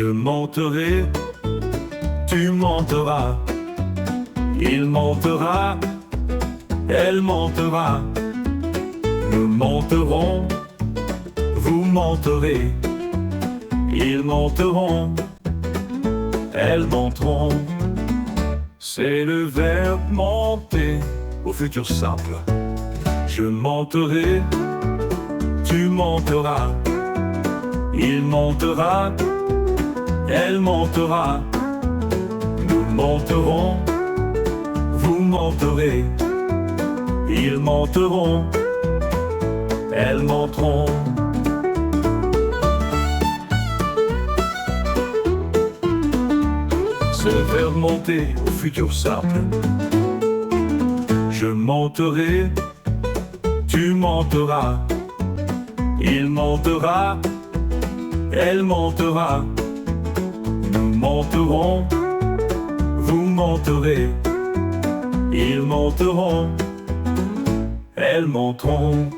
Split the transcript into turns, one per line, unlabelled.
Je monterai, tu monteras, il montera, elle montera. Nous monterons, vous monterez, ils monteront, elles monteront. C'est le verbe monter au futur simple. Je monterai, tu monteras, il montera, elle montera. Nous monterons, vous monterez, ils monteront, elles monteront. Ce verbe monter au futur simple. Je monterai, tu monteras, il montera, elle montera. Nous monterons, vous monterez, ils monteront, elles monteront.